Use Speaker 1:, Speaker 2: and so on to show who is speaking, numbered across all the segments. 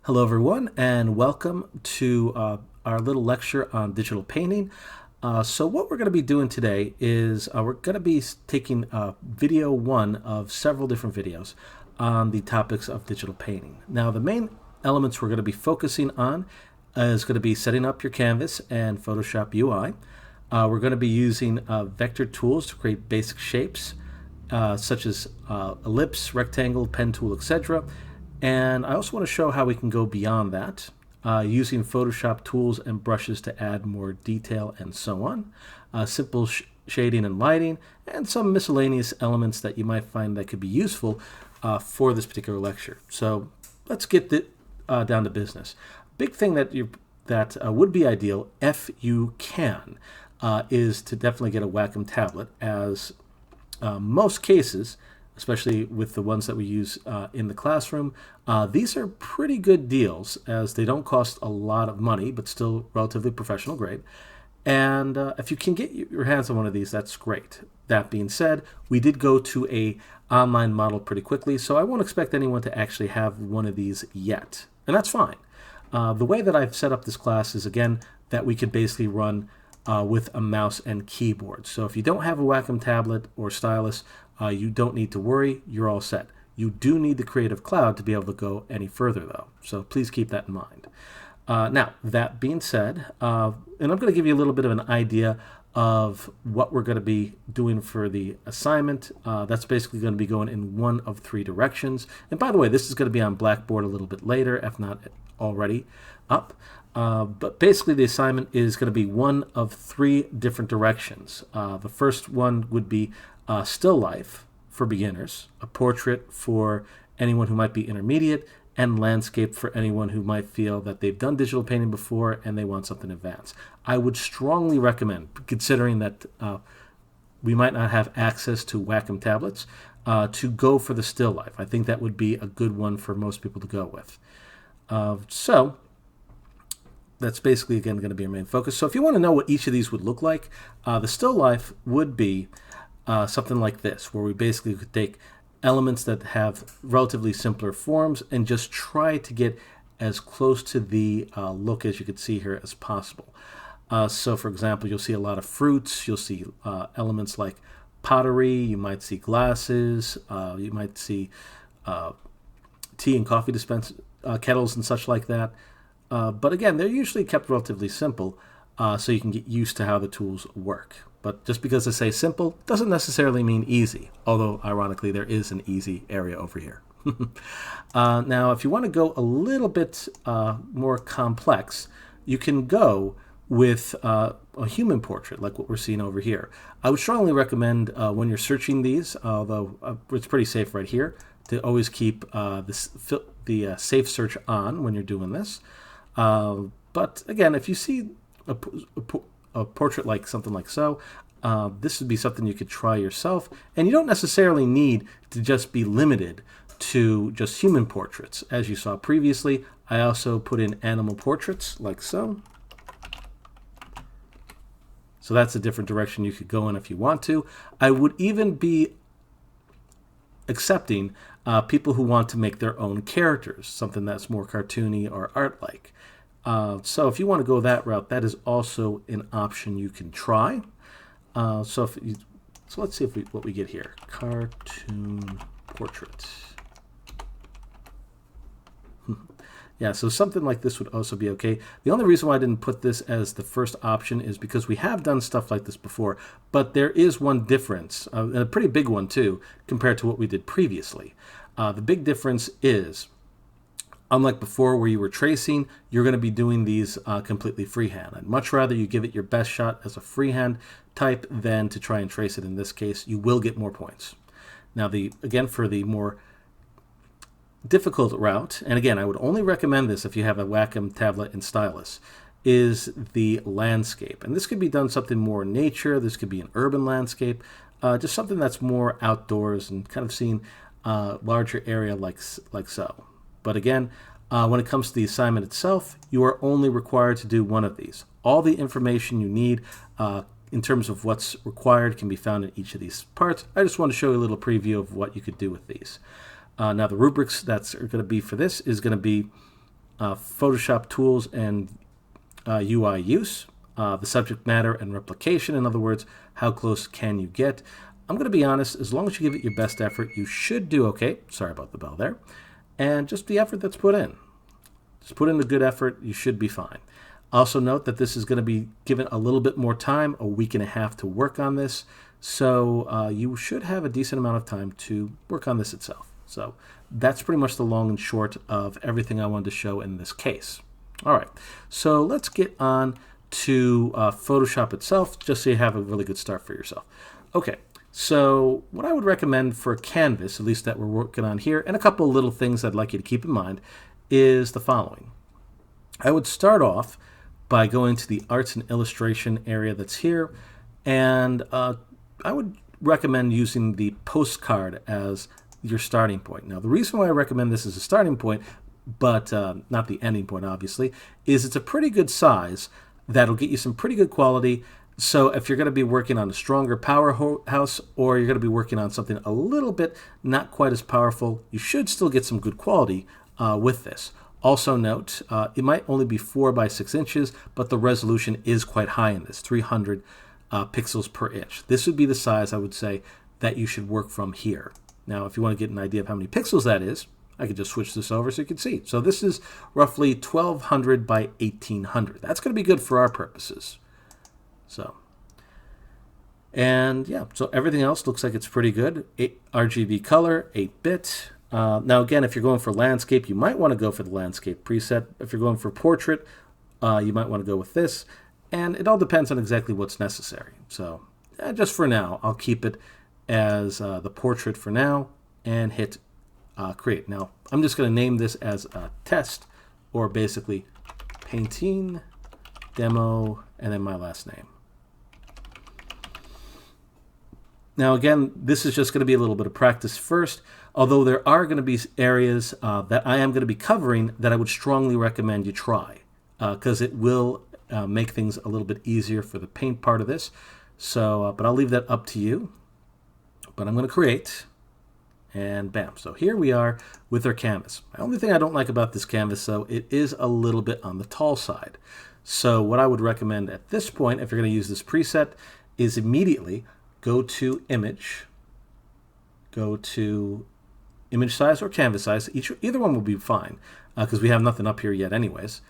Speaker 1: Hello everyone and welcome to our little lecture on digital painting. So what we're going to be doing today is we're going to be taking video one of several different videos on the topics of digital painting. Now the main elements we're going to be focusing on is going to be setting up your canvas and Photoshop UI. We're going to be using vector tools to create basic shapes such as ellipse, rectangle, pen tool, etc. And I also want to show how we can go beyond that using Photoshop tools and brushes to add more detail and so on. Simple shading and lighting, and some miscellaneous elements that you might find that could be useful for this particular lecture. So let's get down to business. Big thing that would be ideal if you can is to definitely get a Wacom tablet, as most cases, especially with the ones that we use in the classroom, these are pretty good deals as they don't cost a lot of money, but still relatively professional grade. And if you can get your hands on one of these, that's great. That being said, we did go to a online model pretty quickly, so I won't expect anyone to actually have one of these yet. And that's fine. The way that I've set up this class is, again, that we could basically run with a mouse and keyboard. So if you don't have a Wacom tablet or stylus, you don't need to worry, you're all set. You do need the Creative Cloud to be able to go any further though, so please keep that in mind. Now, that being said, and I'm going to give you a little bit of an idea of what we're going to be doing for the assignment. That's basically going to be going in one of three directions. And by the way, this is going to be on Blackboard a little bit later, if not already up. But basically the assignment is going to be one of three different directions. The first one would be still life for beginners, a portrait for anyone who might be intermediate, and landscape for anyone who might feel that they've done digital painting before and they want something advanced. I would strongly recommend, considering that we might not have access to Wacom tablets, to go for the still life. I think that would be a good one for most people to go with. So that's basically, again, going to be our main focus. So if you want to know what each of these would look like, the still life would be something like this, where we basically could take elements that have relatively simpler forms and just try to get as close to the look as you could see here as possible. So for example, you'll see a lot of fruits, you'll see elements like pottery, you might see glasses, you might see tea and coffee dispense kettles and such like that. But again, they're usually kept relatively simple, so you can get used to how the tools work. But just because I say simple doesn't necessarily mean easy, although ironically there is an easy area over here. Now, if you want to go a little bit more complex, you can go with a human portrait like what we're seeing over here. I would strongly recommend when you're searching these, although it's pretty safe right here, to always keep the safe search on when you're doing this. But again, if you see a portrait like something like so, this would be something you could try yourself, and you don't necessarily need to just be limited to just human portraits. As you saw previously, I also put in animal portraits like so. So that's a different direction you could go in if you want to. I would even be accepting people who want to make their own characters, something that's more cartoony or art-like. So if you want to go that route, that is also an option you can try. So let's see what we get here. Cartoon portrait. Yeah, so something like this would also be okay. The only reason why I didn't put this as the first option is because we have done stuff like this before, but there is one difference, and a pretty big one too, compared to what we did previously. The big difference is, unlike before where you were tracing, you're going to be doing these completely freehand. I'd much rather you give it your best shot as a freehand type than to try and trace it in this case. You will get more points. Now, again, for the more difficult route, and again, I would only recommend this if you have a Wacom tablet and stylus, is the landscape. And this could be done something more nature, this could be an urban landscape, just something that's more outdoors and kind of seeing a larger area like so. But again, when it comes to the assignment itself, you are only required to do one of these. All the information you need in terms of what's required can be found in each of these parts. I just want to show you a little preview of what you could do with these. Now the rubrics that's going to be for this is going to be Photoshop tools and UI use, the subject matter and replication. In other words, how close can you get? I'm going to be honest, as long as you give it your best effort, you should do okay. Sorry about the bell there. And just the effort that's put in. Just put in the good effort, you should be fine. Also note that this is going to be given a little bit more time, a week and a half to work on this. So you should have a decent amount of time to work on this itself. So that's pretty much the long and short of everything I wanted to show in this case. All right, so let's get on to Photoshop itself, just so you have a really good start for yourself. Okay, so what I would recommend for Canvas, at least that we're working on here, and a couple of little things I'd like you to keep in mind, is the following. I would start off by going to the Arts and Illustration area that's here, and I would recommend using the postcard as your starting point. Now, the reason why I recommend this as a starting point, but not the ending point, obviously, is it's a pretty good size that'll get you some pretty good quality. So if you're going to be working on a stronger powerhouse, or you're going to be working on something a little bit not quite as powerful, you should still get some good quality with this. Also note, it might only be 4 by 6 inches, but the resolution is quite high in this, 300 pixels per inch. This would be the size, I would say, that you should work from here. Now, if you want to get an idea of how many pixels that is, I could just switch this over so you can see. So this is roughly 1200 by 1800. That's going to be good for our purposes. So, and yeah, so everything else looks like it's pretty good. RGB color, 8-bit. Now again, if you're going for landscape, you might want to go for the landscape preset. If you're going for portrait, you might want to go with this. And it all depends on exactly what's necessary. So just for now, I'll keep it as the portrait for now and hit create. Now, I'm just going to name this as a test, or basically painting demo and then my last name. Now again, this is just going to be a little bit of practice first, although there are going to be areas that I am going to be covering that I would strongly recommend you try, because it will make things a little bit easier for the paint part of this. So, but I'll leave that up to you. But I'm going to create, and bam. So here we are with our canvas. The only thing I don't like about this canvas, though, it is a little bit on the tall side. So what I would recommend at this point, if you're going to use this preset, is immediately go to image, go to image size or canvas size. Either one will be fine, because we have nothing up here yet anyways.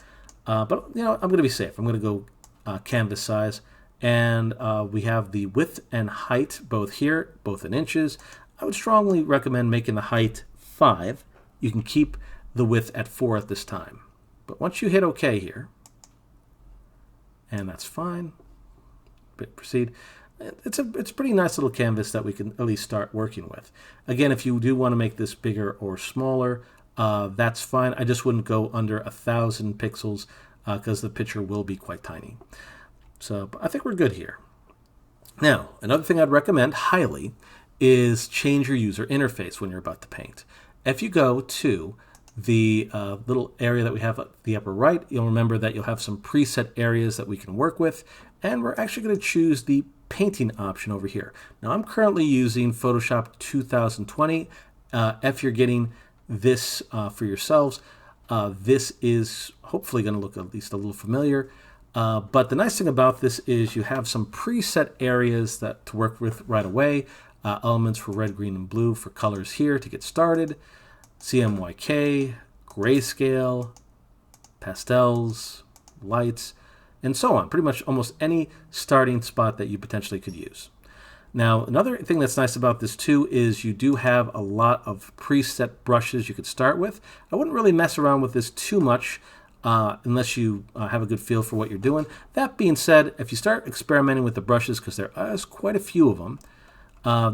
Speaker 1: But you know, I'm going to be safe. I'm going to go canvas size, and we have the width and height both here, both in inches. I would strongly recommend making the height 5. You can keep the width at 4 at this time. But once you hit OK here, and that's fine, proceed. It's a pretty nice little canvas that we can at least start working with. Again, if you do want to make this bigger or smaller, that's fine. I just wouldn't go under 1,000 pixels because the picture will be quite tiny. So I think we're good here. Now, another thing I'd recommend highly is change your user interface when you're about to paint. If you go to the little area that we have at the upper right, you'll remember that you'll have some preset areas that we can work with, and we're actually going to choose the painting option over here. Now I'm currently using Photoshop 2020. If you're getting this for yourselves, this is hopefully going to look at least a little familiar. But the nice thing about this is you have some preset areas that to work with right away. Elements for red, green, and blue for colors here to get started. CMYK, grayscale, pastels, lights, and so on. Pretty much almost any starting spot that you potentially could use. Now, another thing that's nice about this too is you do have a lot of preset brushes you could start with. I wouldn't really mess around with this too much unless you have a good feel for what you're doing. That being said, if you start experimenting with the brushes, because there is quite a few of them,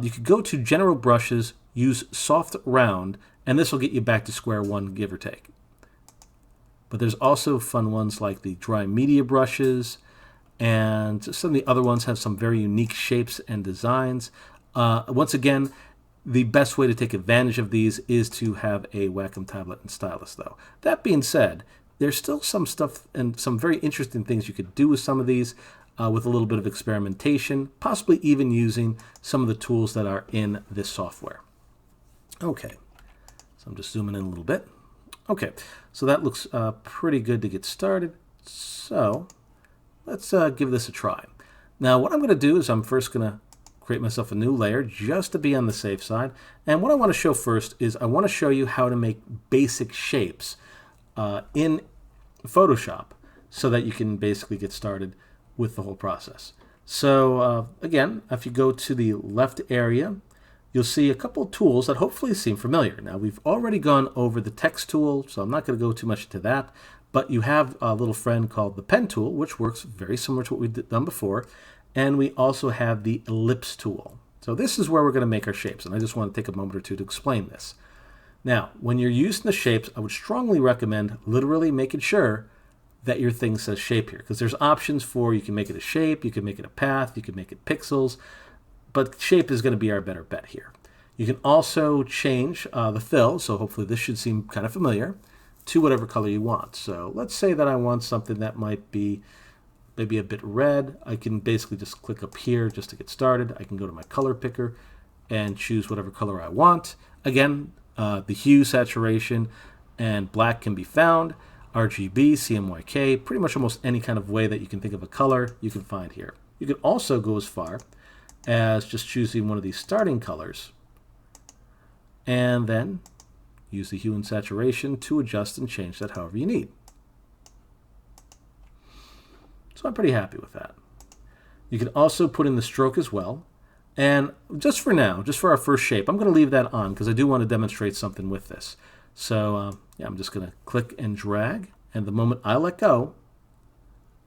Speaker 1: you could go to General Brushes, use Soft Round, and this will get you back to square one, give or take. But there's also fun ones like the Dry Media brushes, and some of the other ones have some very unique shapes and designs. Once again, the best way to take advantage of these is to have a Wacom tablet and stylus, though. That being said, there's still some stuff and some very interesting things you could do with some of these with a little bit of experimentation, possibly even using some of the tools that are in this software. Okay, so I'm just zooming in a little bit. Okay, so that looks pretty good to get started. So let's give this a try. Now what I'm going to do is I'm first going to create myself a new layer just to be on the safe side. And what I want to show first is I want to show you how to make basic shapes in Photoshop so that you can basically get started with the whole process. So again, if you go to the left area, you'll see a couple of tools that hopefully seem familiar. Now we've already gone over the text tool, so I'm not going to go too much into that, but you have a little friend called the pen tool, which works very similar to what we've done before. And we also have the ellipse tool. So this is where we're going to make our shapes, and I just want to take a moment or two to explain this. Now, when you're using the shapes, I would strongly recommend literally making sure that your thing says shape here, because there's options for you can make it a shape, you can make it a path, you can make it pixels, but shape is going to be our better bet here. You can also change the fill, so hopefully this should seem kind of familiar, to whatever color you want. So let's say that I want something that might be maybe a bit red. I can basically just click up here just to get started. I can go to my color picker and choose whatever color I want. Again, the hue, saturation, and black can be found. RGB, CMYK, pretty much almost any kind of way that you can think of a color you can find here. You can also go as far as just choosing one of these starting colors and then use the hue and saturation to adjust and change that however you need. So I'm pretty happy with that. You can also put in the stroke as well. And just for now, just for our first shape, I'm going to leave that on because I do want to demonstrate something with this. So yeah, I'm just going to click and drag. And the moment I let go,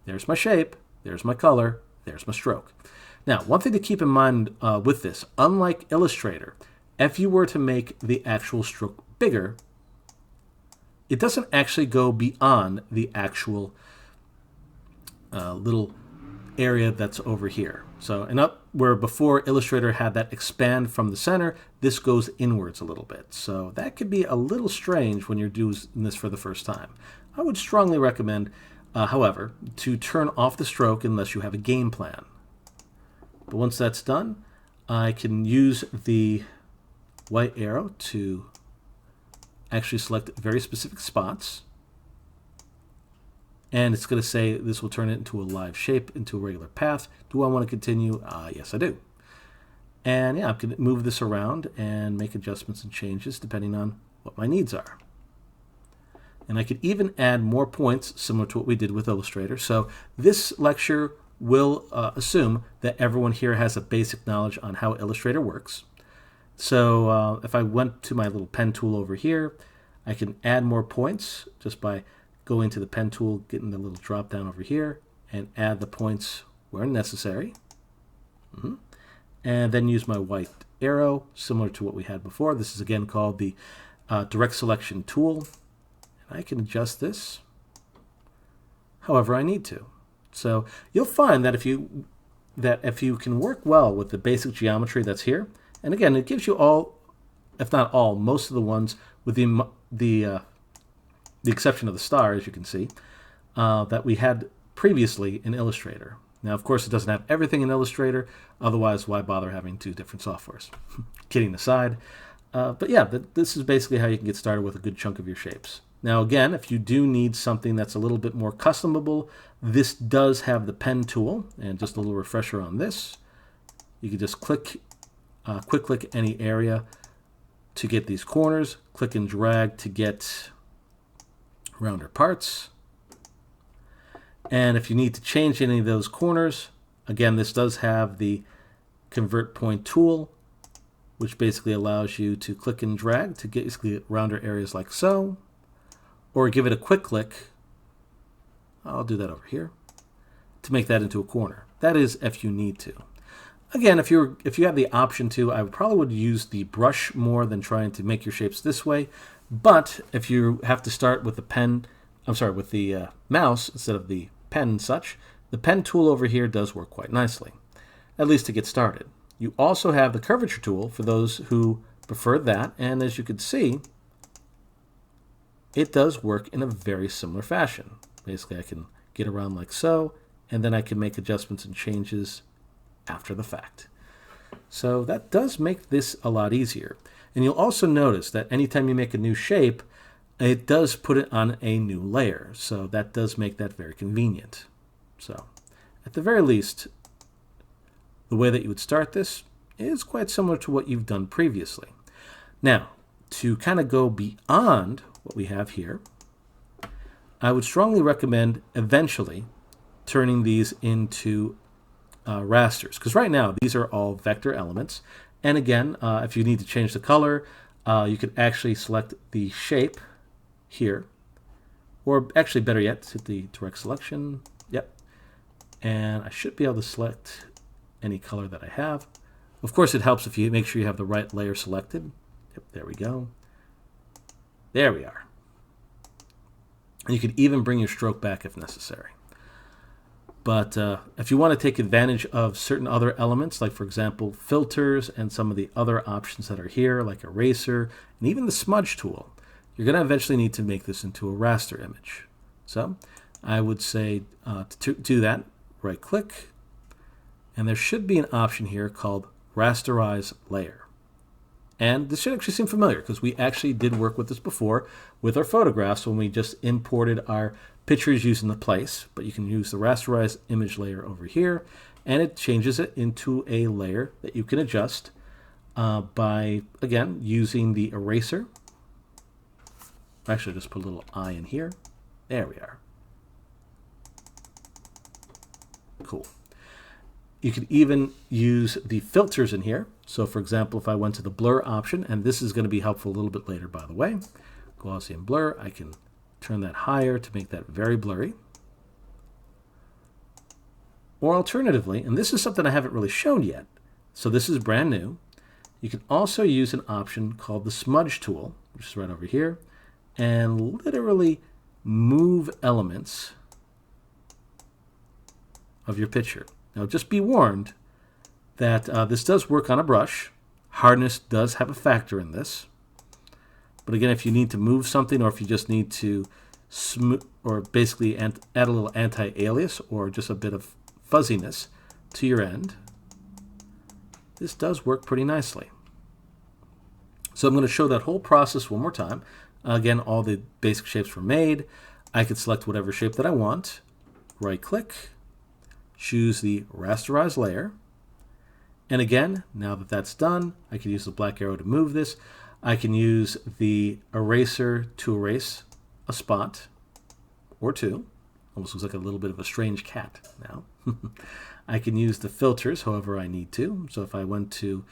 Speaker 1: there's my shape, there's my color, there's my stroke. Now, one thing to keep in mind with this, unlike Illustrator, if you were to make the actual stroke bigger, it doesn't actually go beyond the actual little area that's over here. So, and up where before Illustrator had that expand from the center, this goes inwards a little bit. So that could be a little strange when you're doing this for the first time. I would strongly recommend, however, to turn off the stroke unless you have a game plan. But once that's done, I can use the white arrow to actually select very specific spots. And it's going to say this will turn it into a live shape, into a regular path. Do I want to continue? Yes, I do. And yeah, I can move this around and make adjustments and changes depending on what my needs are. And I could even add more points similar to what we did with Illustrator. So this lecture will assume that everyone here has a basic knowledge on how Illustrator works. So if I went to my little pen tool over here, I can add more points just by going to the pen tool, getting the little drop down over here, and add the points where necessary. And then use my white arrow, similar to what we had before. This is again called the direct selection tool. And I can adjust this however I need to. So you'll find that if you can work well with the basic geometry that's here, and again, it gives you all, if not all, most of the ones with the exception of the star, as you can see, that we had previously in Illustrator. Now, of course, it doesn't have everything in Illustrator. Otherwise, why bother having two different softwares? Kidding aside. But yeah, this is basically how you can get started with a good chunk of your shapes. Now, again, if you do need something that's a little bit more customable, this does have the pen tool. And just a little refresher on this. You can just quick click any area to get these corners. Click and drag to get rounder parts. And if you need to change any of those corners, again, this does have the convert point tool, which basically allows you to click and drag to basically get rounder areas like so, or give it a quick click. I'll do that over here to make that into a corner. That is if you need to. Again, if you have the option to, I probably would use the brush more than trying to make your shapes this way. But if you have to start with the pen, with the mouse instead of the pen and such, the pen tool over here does work quite nicely, at least to get started. You also have the curvature tool for those who prefer that, and as you can see, it does work in a very similar fashion. Basically, I can get around like so, and then I can make adjustments and changes after the fact. So that does make this a lot easier. And you'll also notice that anytime you make a new shape, it does put it on a new layer. So that does make that very convenient. So at the very least, the way that you would start this is quite similar to what you've done previously. Now, to kind of go beyond what we have here, I would strongly recommend eventually turning these into rasters, because right now these are all vector elements. And again, if you need to change the color, you could actually select the shape here, or actually better yet, hit the direct selection. Yep. And I should be able to select any color that I have. Of course, it helps if you make sure you have the right layer selected. Yep, there we go. There we are. And you could even bring your stroke back if necessary. But if you want to take advantage of certain other elements, like for example, filters and some of the other options that are here, like eraser, and even the smudge tool, you're going to eventually need to make this into a raster image. So I would say to do that, right click, and there should be an option here called Rasterize Layer. And this should actually seem familiar because we actually did work with this before with our photographs when we just imported our pictures using the place. But you can use the Rasterize image layer over here, and it changes it into a layer that you can adjust by, again, using the eraser. Actually, just put a little eye in here. There we are. Cool. You could even use the filters in here. So for example, if I went to the blur option, and this is going to be helpful a little bit later, by the way, Gaussian blur, I can turn that higher to make that very blurry. Or alternatively, and this is something I haven't really shown yet, so this is brand new, you can also use an option called the smudge tool, which is right over here, and literally move elements of your picture. Now just be warned that this does work on a brush. Hardness does have a factor in this. But again, if you need to move something, or if you just need to or basically add a little anti-alias or just a bit of fuzziness to your end, this does work pretty nicely. So I'm going to show that whole process one more time. Again, all the basic shapes were made. I could select whatever shape that I want. Right click, choose the rasterize layer. And again, now that that's done, I can use the black arrow to move this. I can use the eraser to erase a spot or two. Almost looks like a little bit of a strange cat now. I can use the filters however I need to. So if I went to,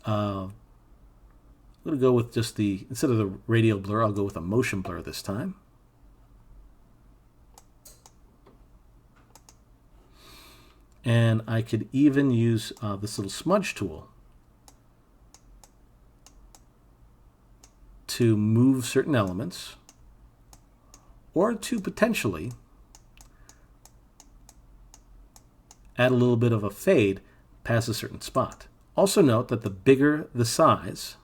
Speaker 1: I'm going to go with just the, instead of the radial blur, I'll go with a motion blur this time. And I could even use this little smudge tool to move certain elements, or to potentially add a little bit of a fade past a certain spot. Also note that the bigger the size,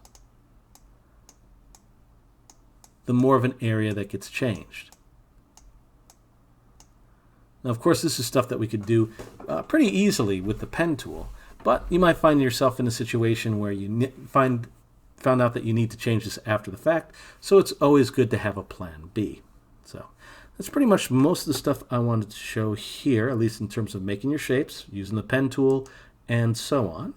Speaker 1: the more of an area that gets changed. Now, of course, this is stuff that we could do pretty easily with the pen tool, but you might find yourself in a situation where you found out that you need to change this after the fact, so it's always good to have a plan B. So that's pretty much most of the stuff I wanted to show here, at least in terms of making your shapes, using the pen tool, and so on.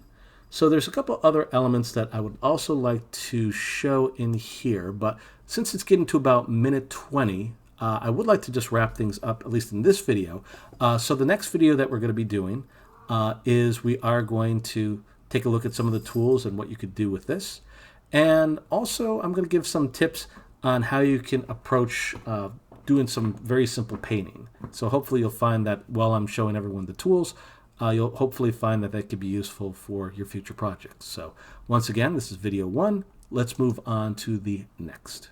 Speaker 1: So there's a couple other elements that I would also like to show in here, but since it's getting to about minute 20, I would like to just wrap things up, at least in this video. So the next video that we're going to be doing is we are going to take a look at some of the tools and what you could do with this. And also I'm going to give some tips on how you can approach doing some very simple painting. So hopefully you'll find that while I'm showing everyone the tools, you'll hopefully find that that could be useful for your future projects. So once again, this is video 1. Let's move on to the next.